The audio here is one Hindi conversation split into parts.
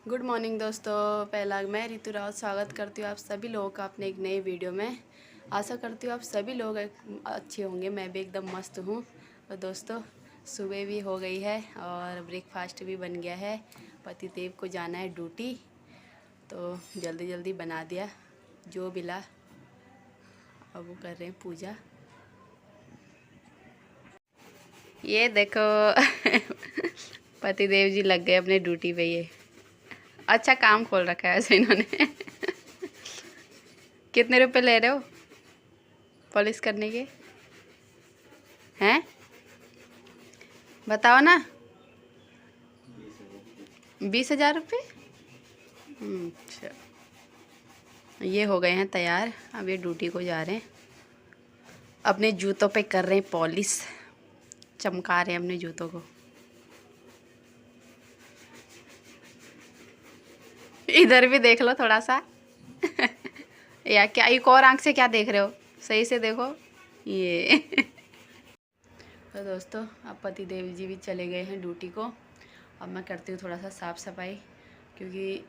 गुड मॉर्निंग दोस्तों। पहला मैं ऋतु रावत स्वागत करती हूँ आप सभी लोगों का अपने एक नए वीडियो में। आशा करती हूँ आप सभी लोग अच्छे होंगे। मैं भी एकदम मस्त हूँ। तो दोस्तों सुबह भी हो गई है और ब्रेकफास्ट भी बन गया है। पतिदेव को जाना है ड्यूटी, तो जल्दी जल्दी बना दिया जो मिला। अब वो कर रहे हैं पूजा। ये देखो पतिदेव जी लग गए अपने ड्यूटी पे। ये अच्छा काम खोल रखा है ऐसे इन्होंने कितने रुपए ले रहे हो पॉलिश करने के? हैं बताओ ना। 20,000 रुपये। अच्छा, ये हो गए हैं तैयार। अब ये ड्यूटी को जा रहे हैं। अपने जूतों पे कर रहे हैं पॉलिश, चमका रहे हैं अपने जूतों को। इधर भी देख लो थोड़ा सा या क्या एक और आंख से क्या देख रहे हो? सही से देखो ये तो दोस्तों अब पति देव जी भी चले गए हैं ड्यूटी को। अब मैं करती हूँ थोड़ा सा साफ़ सफाई, क्योंकि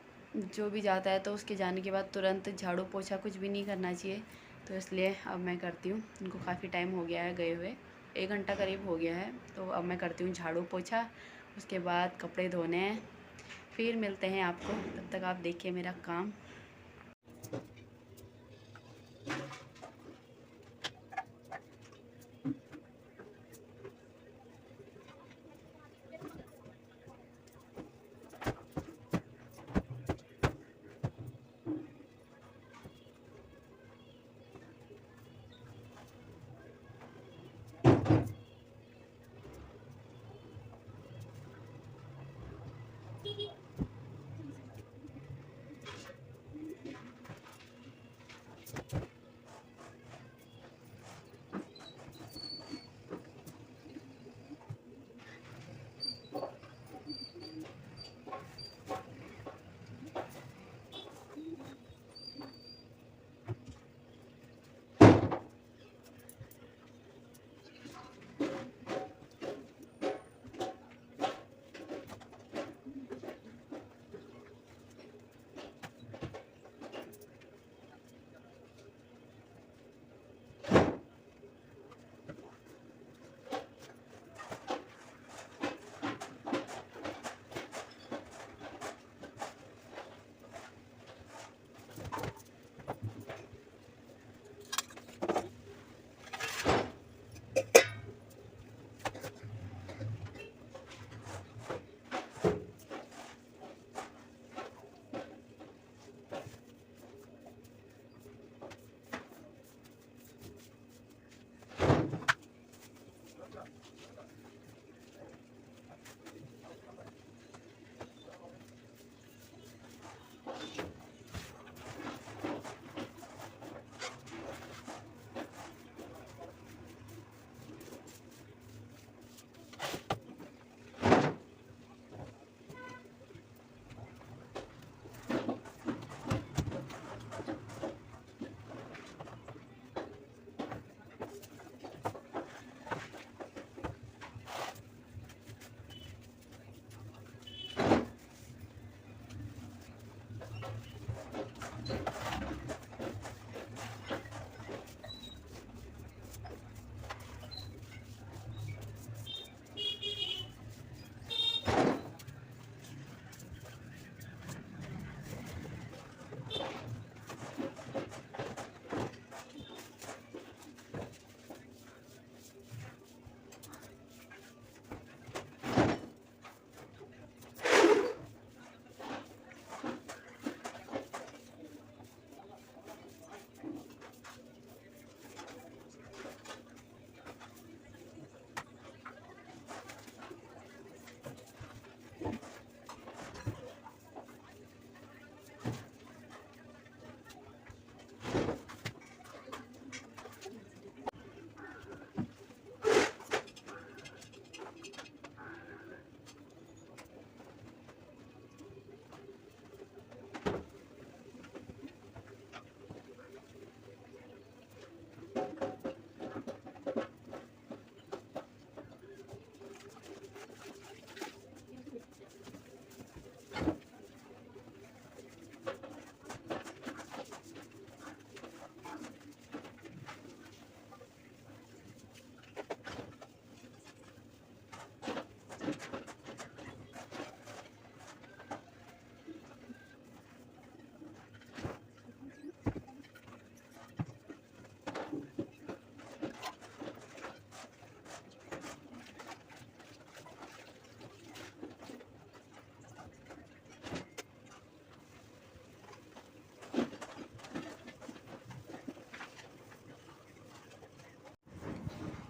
जो भी जाता है तो उसके जाने के बाद तुरंत झाड़ू पोछा कुछ भी नहीं करना चाहिए। तो इसलिए अब मैं करती हूँ। उनको काफ़ी टाइम हो गया है गए हुए, 1 घंटा करीब हो गया है। तो अब मैं करती हूँ झाड़ू पोछा, उसके बाद कपड़े धोने हैं। फिर मिलते हैं आपको, तब तक आप देखिए मेरा काम।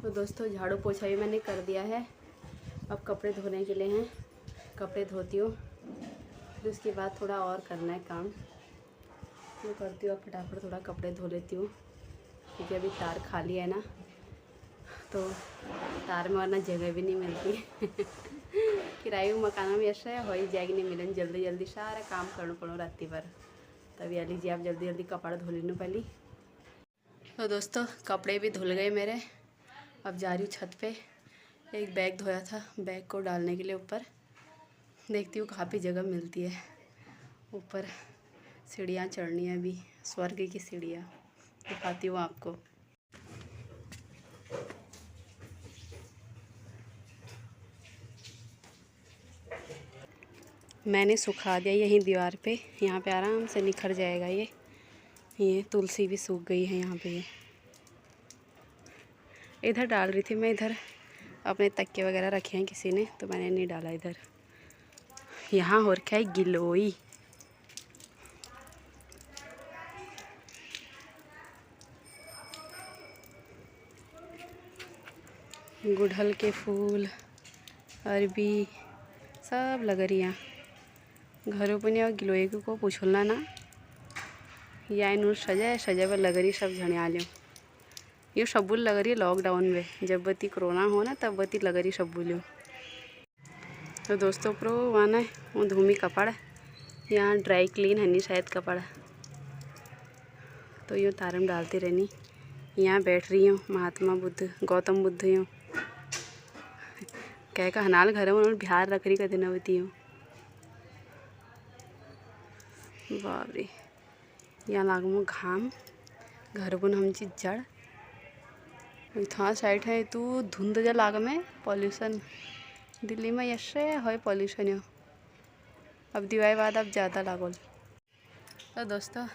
तो दोस्तों झाड़ू पोछा भी मैंने कर दिया है। अब कपड़े धोने के लिए हैं, कपड़े धोती हूँ, फिर उसके बाद थोड़ा और करना है काम, तो करती हूँ। अब फटाफट थोड़ा कपड़े धो लेती हूँ, क्योंकि अभी तार खाली है ना, तो तार में वरना जगह भी नहीं मिलती। किराए मकान में ऐसा है, हो ही जाएगी नहीं मिलन, जल्दी जल्दी सारा काम करना पड़ो राती भर। तभी आ लीजिए आप, जल्दी जल्दी कपड़ा धो लेने पहले। तो दोस्तों कपड़े भी धुल गए मेरे। अब जा रही हूँ छत पे, एक बैग धोया था, बैग को डालने के लिए ऊपर। देखती हूँ कहाँ पे जगह मिलती है। ऊपर सीढ़ियाँ चढ़नी है अभी, स्वर्ग की सीढ़ियाँ दिखाती हूँ आपको। मैंने सुखा दिया यहीं दीवार पे, यहाँ पे आराम से निखर जाएगा ये तुलसी भी सूख गई है यहाँ पे। ये इधर डाल रही थी मैं, इधर अपने तकिए वगैरह रखे हैं किसी ने, तो मैंने नहीं डाला इधर। यहाँ हो रखा है गिलोई। गुड़हल के फूल, अरबी सब लग रही हैं घरों पर। नहीं गिलोई को पूछना ना, या इन सजा पर लग रही सब झड़ियालियों। ये शब्बुल लग रही है लॉकडाउन में, जब बती कोरोना हो ना तब बती लग रही शब्बुलियों। तो दोस्तों प्रो वाना है वो धूमी कपड़ा, यहाँ ड्राई क्लीन है नहीं शायद कपड़ा, तो यूँ तारम डालती रहनी। यहाँ बैठ रही हूँ महात्मा बुद्ध, गौतम बुद्ध यूँ कह का हनाल घर में बिहार रख रही कदे नवती हूँ। बाप रे, यहाँ लागमो घाम, घर बुन हम चीज जड़ था साइड है तू धुंध जा लाग में पॉल्यूशन। दिल्ली में ऐसे है पॉल्यूशन यो, अब दिवाली बाद अब ज़्यादा लागल। तो दोस्तों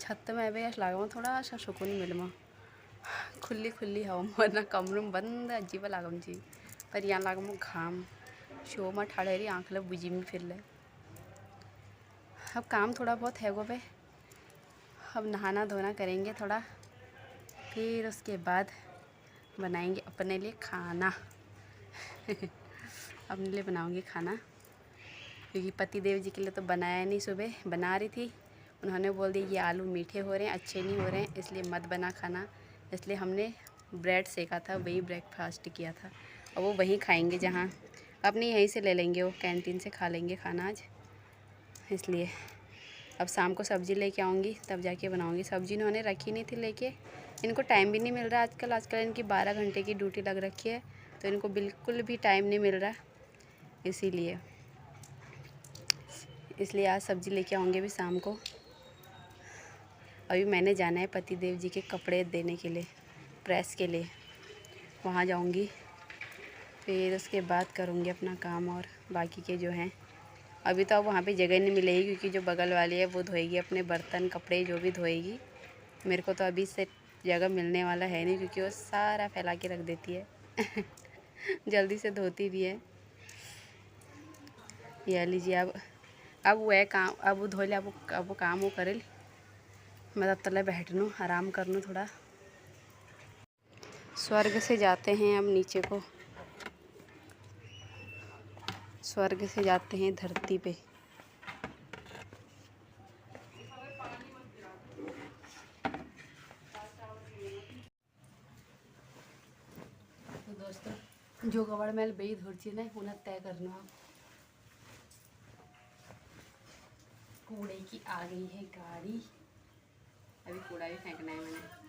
छत में अभी ऐसा लागम थोड़ा सा सुकून मिलमा, खुली खुली हवा, वरना कमरों में बंद अजीब लागम जी। पर यहाँ लागम घाम, शो में ठाड़े रही आँख लग बुझी में फिर ले। अब काम थोड़ा बहुत है वो पे, अब नहाना धोना करेंगे थोड़ा, फिर उसके बाद बनाएंगे अपने लिए खाना। अपने लिए बनाऊंगी खाना, क्योंकि पति देव जी के लिए तो बनाया नहीं, सुबह बना रही थी, उन्होंने बोल दिया ये आलू मीठे हो रहे हैं, अच्छे नहीं हो रहे हैं, इसलिए मत बना खाना। इसलिए हमने ब्रेड सेका था, वही ब्रेकफास्ट किया था, और वो वहीं खाएंगे जहाँ अपने यहीं से ले लेंगे, वो कैंटीन से खा लेंगे खाना आज। इसलिए अब शाम को सब्ज़ी लेके आऊँगी, तब जाके बनाऊँगी। सब्ज़ी इन्होंने रखी नहीं थी लेके, इनको टाइम भी नहीं मिल रहा आजकल इनकी 12 घंटे की ड्यूटी लग रखी है, तो इनको बिल्कुल भी टाइम नहीं मिल रहा, इसलिए आज सब्ज़ी लेके आऊँगी भी शाम को। अभी मैंने जाना है पति देव जी के कपड़े देने के लिए, प्रेस के लिए, वहाँ जाऊँगी, फिर उसके बाद करूँगी अपना काम और बाकी के जो हैं। अभी तो अब वहाँ पे जगह नहीं मिलेगी, क्योंकि जो बगल वाली है वो धोएगी अपने बर्तन कपड़े जो भी धोएगी। मेरे को तो अभी से जगह मिलने वाला है नहीं, क्योंकि वो सारा फैला के रख देती है। जल्दी से धोती भी है। यह लीजिए अब वह काम, अब वो धो ले, अब वो काम वो करे, मैं तब तले बैठनू आराम करनू थोड़ा। स्वर्ग से जाते हैं अब नीचे को, स्वर्ग से जाते हैं धरती पे। तो दोस्तों जो कपड़ मैल बई धोची ना उन्हें तय करना। कूड़े की आ गई है गाड़ी, अभी कूड़ा भी फेंकना है मैंने।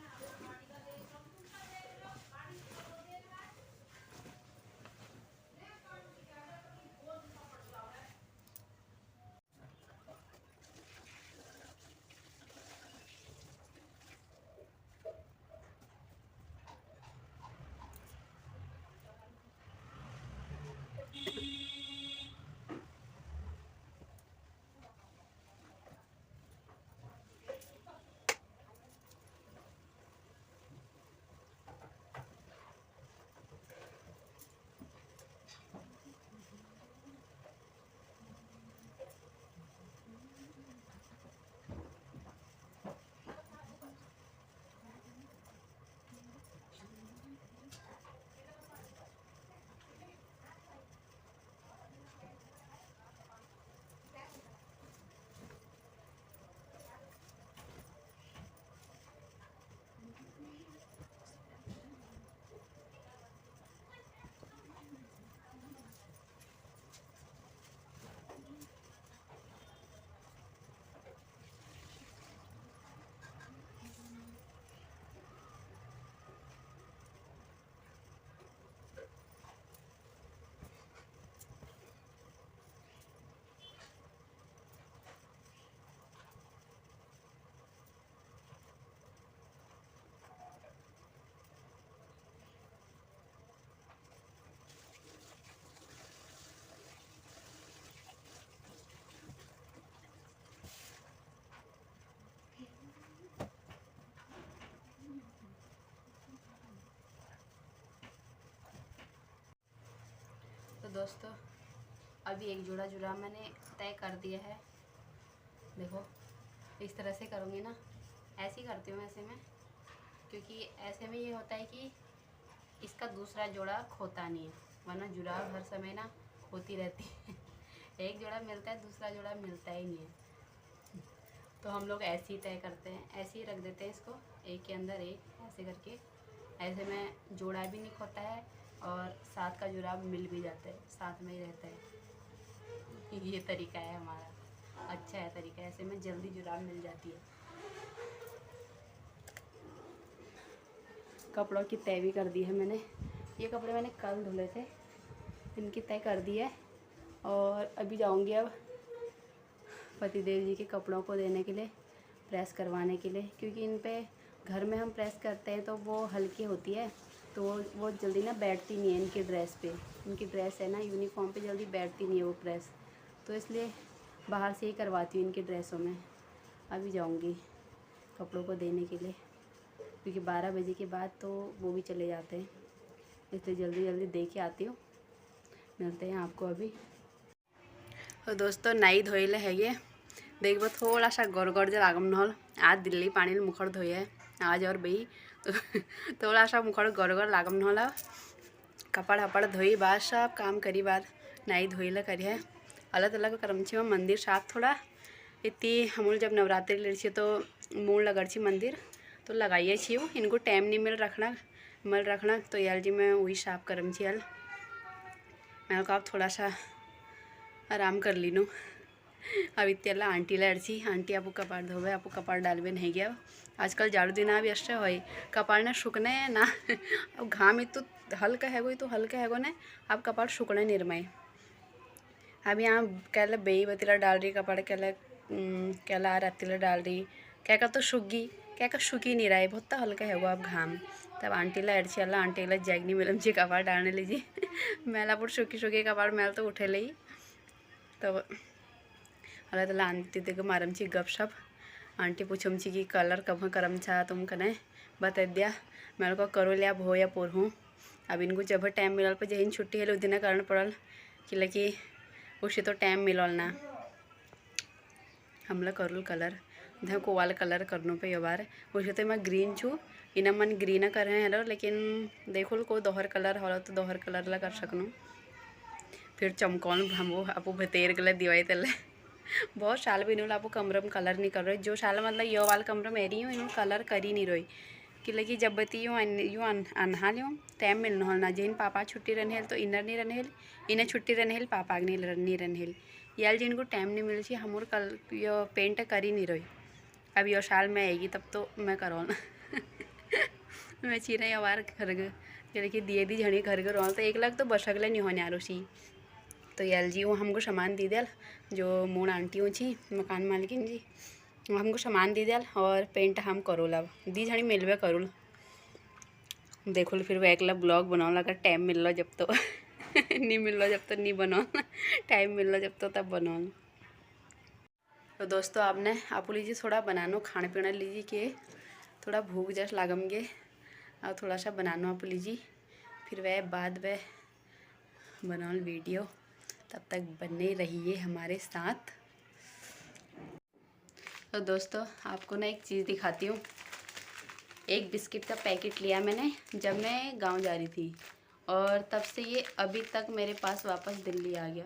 दोस्तों अभी एक जोड़ा जुराब मैंने तय कर दिया है। देखो इस तरह से करूँगी ना, ऐसे ही करती हूँ ऐसे में, क्योंकि ऐसे में ये होता है कि इसका दूसरा जोड़ा खोता नहीं है, वरना जुराब हर समय ना खोती रहती है। एक जोड़ा मिलता है, दूसरा जोड़ा मिलता ही नहीं है। तो हम लोग ऐसे ही तय करते हैं, ऐसे ही रख देते हैं इसको, एक के अंदर एक ऐसे करके। ऐसे में जोड़ा भी नहीं खोता है और साथ का जुराब मिल भी जाता है, साथ में ही रहता है। ये तरीका है हमारा, अच्छा है तरीका, ऐसे में जल्दी जुराब मिल जाती है। कपड़ों की तय भी कर दी है मैंने। ये कपड़े मैंने कल धुले थे, इनकी तय कर दी है। और अभी जाऊंगी अब पतिदेव जी के कपड़ों को देने के लिए, प्रेस करवाने के लिए, क्योंकि इन पे घर में हम प्रेस करते हैं तो वो हल्की होती है, तो वो जल्दी ना बैठती नहीं है इनकी ड्रेस पे। इनकी ड्रेस है ना यूनिफॉर्म पे जल्दी बैठती नहीं है वो प्रेस, तो इसलिए बाहर से ही करवाती हूँ इनकी ड्रेसों में। अभी जाऊँगी कपड़ों को देने के लिए, क्योंकि 12 बजे के बाद तो वो भी चले जाते हैं, इसलिए जल्दी जल्दी दे के आती हूँ। मिलते हैं आपको अभी। और दोस्तों नाई धोइले है ये, देखो थोड़ा सा गड़गड़ जल आगम नहल। आज दिल्ली पानी मुखड़ धोए है आज और बही, तो थोड़ा सा मुखड़ गड़गड़ लागम नहल। कपड़ हपड़ धोई बाद सब काम करी बाद नाई धोइले करी है। अलग अलग करम छी मंदिर साफ थोड़ा इतनी हमूल जब नवरात्रि ले तो मूल लगड़ छी मंदिर, तो लगाइए छी इनको टाइम नहीं मिल रखना तो यार जी मैं वही साफ करम छी। यार मैं कहा थोड़ा सा आराम कर लीनू। अब इतना आंटी लड़सी आंटी आपको कपाड़ धोबे, आपको कपाड़ डालबे नहीं गया। आजकल जाड़ू दिन भी अच्छे हो कपाड़ ना सूखने ना। अब घाम तो हल्का है तो हल्का है ना, अब कपाड़ सूखने निर्मय। अब यहाँ कहला बेई बतीला डाल रही कपड़, कहला रातीला डाल रही, क्या का तो सूखी, क्या का सूखी नहीं रहा है, बहुत हल्का है वो अब घाम। तब आंटी ला एडची अल्लाह आंटी ला जैग नहीं मिलम जी कपड़ डालने लीजिए। मेला पुर सूखी कपड़ मैल तो उठे ली। तब अल्लाह तला आंटी देखो मारम छी गप शप। आंटी पूछम छी कि कलर कब करम छा तुम कने बता दिया, मेरे को करो लिया भो या पोर हूँ। अब इनको जब टाइम मिलल पर जहिन छुट्टी है उस दिन करना पड़ल, कि उसे तो टाइम मिलल ना। हमला करूल कलर देखो को वाला कलर करनो पे ये बार उसे तो मैं ग्रीन छू इना मन ग्रीन कर रहे हैं, लेकिन देखो को दोहर कलर हो तो दोहर कलर ला कर सकूँ। फिर चमकौन हम आपू भतेर गले दिवाई तले बहुत साल भी नहीं आपको कमरम कलर नहीं कर रहे, जो साल मतलब यो वाला कमरा मेरी हूँ इन कलर कर ही नहीं रही। कि लगी जब बती यूँ अनहा यूँ टाइम मिलना हो ना, जिन पापा छुट्टी रहने तो इनर नहीं रहने, इन्हें छुट्टी रहने पापा नहीं रहने यार जिनको टाइम नहीं मिल हमर कल यो पेंट कर ही नहीं रही। अब यो साल में आएगी तब तो मैं करो ना। मैं चीरा यार घर कि दिए दी झड़ी घर घर तो 1 लाख तो बसगले नहीं होने यार सी। तो यार जी वो हमको सामान दी दिया, जो मूड आंटी हो छी मकान मालिकिन जी हमको सामान दी दिया और पेंट हम करोल अब दी झड़ी मिलवे करूल। देखो फिर वो एक ब्लॉग बनाओ अगर टाइम मिल लो जब तो नहीं मिल लो जब तो नहीं बनाओ, टाइम मिल लो जब तो तब बनाओ। तो दोस्तों आपने आप लीजिए थोड़ा बनानो खाने पीने लीजिए कि थोड़ा भूख जैसा लागमगे और थोड़ा सा बनानो आप लीजिए, फिर वह बाद वह बनाओ वीडियो, तब तक बने रहिए हमारे साथ। तो दोस्तों आपको ना एक चीज़ दिखाती हूँ। एक बिस्किट का पैकेट लिया मैंने जब मैं गांव जा रही थी, और तब से ये अभी तक मेरे पास वापस दिल्ली आ गया।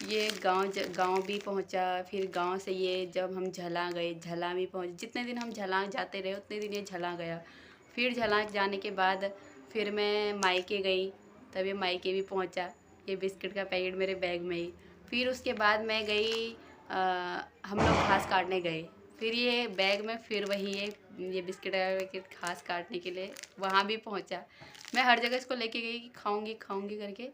ये गांव भी पहुंचा, फिर गांव से ये जब हम झला गए झला भी पहुंच, जितने दिन हम झला जाते रहे उतने दिन ये झला गया। फिर झला जाने के बाद फिर मैं मायके गई, तब ये मायके भी पहुंचा, ये बिस्किट का पैकेट मेरे बैग में ही। फिर उसके बाद मैं गई हम लोग घास काटने गए, फिर ये बैग में फिर वही ये बिस्किट का पैकेट घास काटने के लिए वहाँ भी पहुँचा। मैं हर जगह इसको लेके गई कि खाऊंगी करके,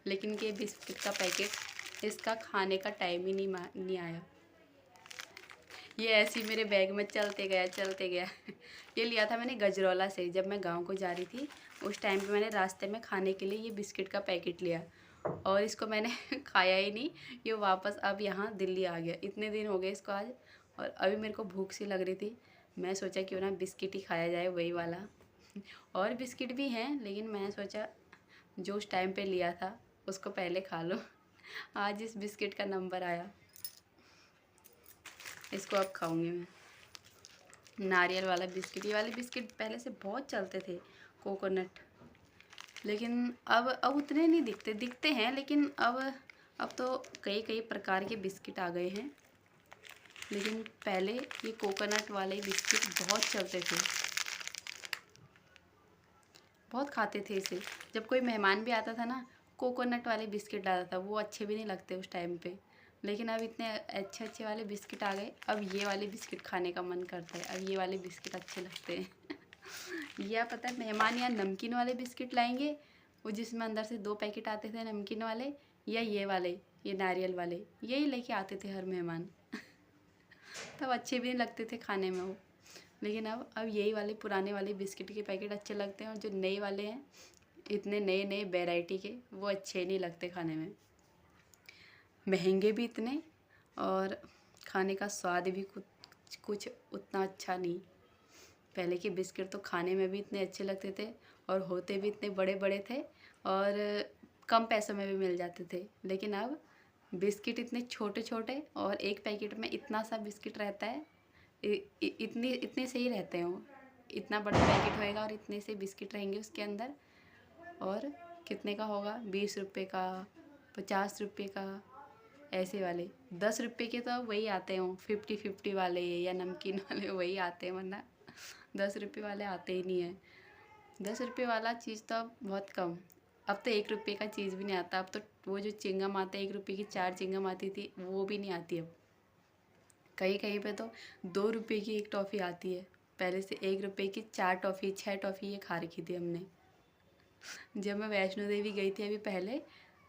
लेकिन ये बिस्किट का पैकेट इसका खाने का टाइम ही नहीं आया। ये ऐसे ही मेरे बैग में चलते गया। ये लिया था मैंने गजरौला से, जब मैं गांव को जा रही थी उस टाइम पे मैंने रास्ते में खाने के लिए ये बिस्किट का पैकेट लिया, और इसको मैंने खाया ही नहीं। ये वापस अब यहाँ दिल्ली आ गया, इतने दिन हो गए इसको आज, और अभी मेरे को भूख सी लग रही थी। मैं सोचा क्यों ना बिस्किट ही खाया जाए वही वाला। और बिस्किट भी हैं लेकिन मैं सोचा जो उस टाइम पे लिया था उसको पहले खा लो। आज इस बिस्किट का नंबर आया, इसको अब खाऊंगी मैं। नारियल वाला बिस्किट, ये वाले बिस्किट पहले से बहुत चलते थे, कोकोनट, लेकिन अब उतने नहीं दिखते हैं, लेकिन अब तो कई कई प्रकार के बिस्किट आ गए हैं। लेकिन पहले ये कोकोनट वाले बिस्किट बहुत चलते थे, बहुत खाते थे इसे। जब कोई मेहमान भी आता था ना, कोकोनट वाले बिस्किट लाता था, वो अच्छे भी नहीं लगते उस टाइम पे। लेकिन अब इतने अच्छे अच्छे वाले बिस्किट आ गए, अब ये वाले बिस्किट खाने का मन करता है, अब ये वाले बिस्किट अच्छे लगते हैं। या पता है, मेहमान या नमकीन वाले बिस्किट लाएंगे, वो जिसमें अंदर से 2 पैकेट आते थे नमकीन वाले, या ये वाले, ये नारियल वाले, यही लेके आते थे हर मेहमान। तब अच्छे भी नहीं लगते थे खाने में वो। लेकिन अब यही वाले पुराने वाले बिस्किट के पैकेट अच्छे लगते हैं, और जो नए वाले हैं, इतने नए नए वैरायटी के, वो अच्छे नहीं लगते खाने में। महंगे भी इतने, और खाने का स्वाद भी कुछ उतना अच्छा नहीं। पहले के बिस्किट तो खाने में भी इतने अच्छे लगते थे, और होते भी इतने बड़े बड़े थे, और कम पैसों में भी मिल जाते थे। लेकिन अब बिस्किट इतने छोटे छोटे, और एक पैकेट में इतना सा बिस्किट रहता है, इतने से ही रहते हैं वो। इतना बड़ा पैकेट होएगा और इतने से बिस्किट रहेंगे उसके अंदर, और कितने का होगा, 20 रुपये का, 50 रुपये का, ऐसे वाले। 10 रुपये के तो वही आते हैं, 50-50 वाले या नमकीन वाले वही आते हैं, वरना 10 रुपये वाले आते ही नहीं हैं। 10 रुपये वाला चीज़ तो अब बहुत कम। अब तो 1 रुपये का चीज़ भी नहीं आता। अब तो वो जो चिंगम आते हैं, 1 रुपये की 4 चिंगम आती थी, वो भी नहीं आती अब। कहीं कहीं पे तो 2 रुपये की 1 टॉफ़ी आती है। पहले से 1 रुपये की 4 टॉफ़ी, 6 टॉफ़ी ये खा रखी थी हमने। जब मैं वैष्णो देवी गई थी अभी पहले,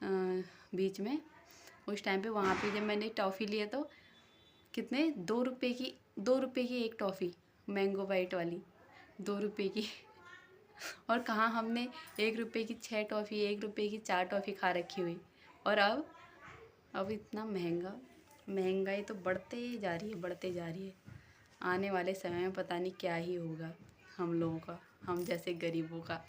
बीच में, उस टाइम पे वहाँ पे जब मैंने टॉफ़ी लिए तो कितने, 2 रुपये की 1 टॉफ़ी, मैंगो वाइट वाली, 2 रुपये की। और कहाँ हमने 1 रुपये की 6 टॉफ़ी, 1 रुपये की 4 टॉफ़ी खा रखी हुई। और अब इतना महंगाई तो बढ़ते जा रही है, बढ़ते जा रही है। आने वाले समय में पता नहीं क्या ही होगा हम लोगों का, हम जैसे गरीबों का।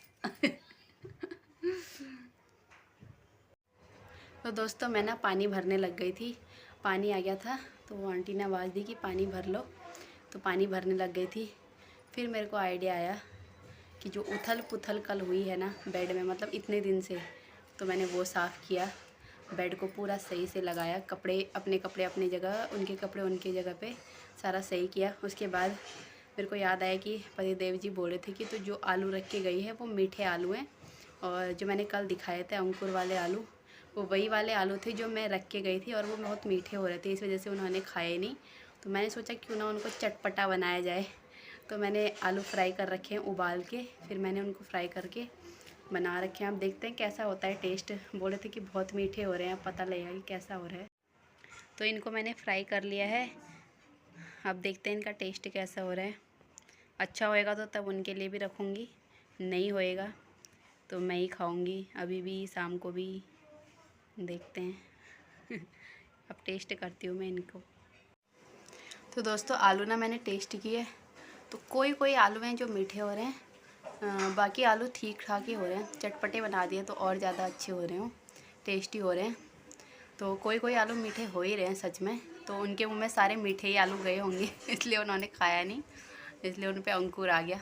तो दोस्तों, मैं ना पानी भरने लग गई थी, पानी आ गया था, तो वो आंटी ने आवाज़ दी कि पानी भर लो, तो पानी भरने लग गई थी। फिर मेरे को आइडिया आया कि जो उथल पुथल कल हुई है ना बेड में, मतलब इतने दिन से, तो मैंने वो साफ़ किया, बेड को पूरा सही से लगाया, अपने कपड़े अपनी जगह, उनके कपड़े उनकी जगह पे, सारा सही किया। उसके बाद मेरे को याद आया कि पतिदेव जी बोले थे कि तो जो आलू रख के गई है वो मीठे आलू हैं, और जो मैंने कल दिखाए थे अंकुर वाले आलू, वो वही वाले आलू थे जो मैं रख के गई थी, और वो बहुत मीठे हो रहे थे, इस वजह से उन्होंने खाए नहीं। तो मैंने सोचा क्यों ना उनको चटपटा बनाया जाए। तो मैंने आलू फ्राई कर रखे हैं उबाल के, फिर मैंने उनको फ्राई करके बना रखे हैं। आप देखते हैं कैसा होता है टेस्ट। बोले थे कि बहुत मीठे हो रहे हैं, अब पता लगेगा कि कैसा हो रहा है। तो इनको मैंने फ्राई कर लिया है, अब देखते हैं इनका टेस्ट कैसा हो रहा है। अच्छा होएगा तो तब उनके लिए भी रखूँगी, नहीं होएगा तो मैं ही खाऊँगी, अभी भी शाम को भी। देखते हैं। अब टेस्ट करती हूँ मैं इनको। तो दोस्तों, आलू ना मैंने टेस्ट किए, तो कोई कोई आलू हैं जो मीठे हो रहे हैं, बाकी आलू ठीक ठाक ही हो रहे हैं। चटपटे बना दिए तो और ज़्यादा अच्छे हो रहे हो, टेस्टी हो रहे हैं। तो कोई कोई आलू मीठे हो ही रहे हैं सच में, तो उनके मुंह में सारे मीठे ही आलू गए होंगे, इसलिए उन्होंने खाया नहीं, इसलिए उन पर अंकुर आ गया,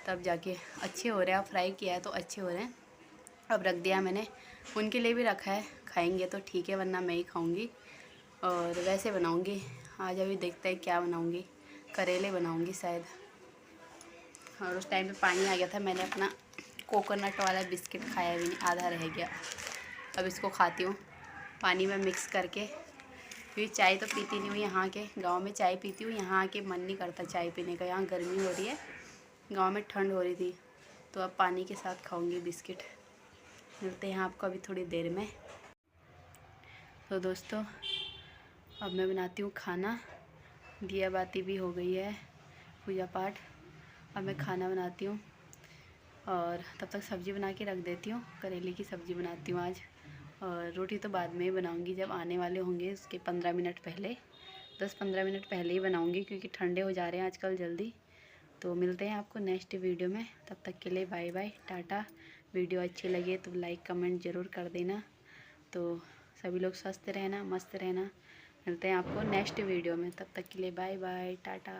तब जाके अच्छे हो रहे हैं। अब फ्राई किया है तो अच्छे हो रहे हैं। अब रख दिया मैंने, उनके लिए भी रखा है, खाएंगे तो ठीक है, वरना मैं ही खाऊंगी। और वैसे बनाऊंगी आज, अभी देखते हैं क्या बनाऊंगी, करेले बनाऊंगी शायद। और उस टाइम पे पानी आ गया था, मैंने अपना कोकोनट वाला बिस्किट खाया भी नहीं, आधा रह गया। अब इसको खाती हूँ पानी में मिक्स करके, क्योंकि चाय तो पीती नहीं हूँ। यहाँ के गांव में चाय पीती हूँ, यहाँ आके मन नहीं करता चाय पीने का। यहाँ गर्मी हो रही है, गांव में ठंड हो रही थी, तो अब पानी के साथ खाऊंगी बिस्किट। मिलते हैं आपको अभी थोड़ी देर में। तो दोस्तों, अब मैं बनाती हूँ खाना, दिया बाती भी हो गई है, पूजा पाठ। अब मैं खाना बनाती हूँ, और तब तक सब्ज़ी बना के रख देती हूँ। करेले की सब्ज़ी बनाती हूँ आज, और रोटी तो बाद में ही बनाऊँगी, जब आने वाले होंगे उसके 15 मिनट पहले, 10-15 मिनट पहले ही बनाऊँगी, क्योंकि ठंडे हो जा रहे हैं आजकल जल्दी। तो मिलते हैं आपको नेक्स्ट वीडियो में, तब तक के लिए बाय बाय, टाटा। वीडियो अच्छी लगे तो लाइक कमेंट ज़रूर कर देना। तो सभी लोग स्वस्थ रहना, मस्त रहना। मिलते हैं आपको नेक्स्ट वीडियो में, तब तक के लिए बाय बाय, टाटा।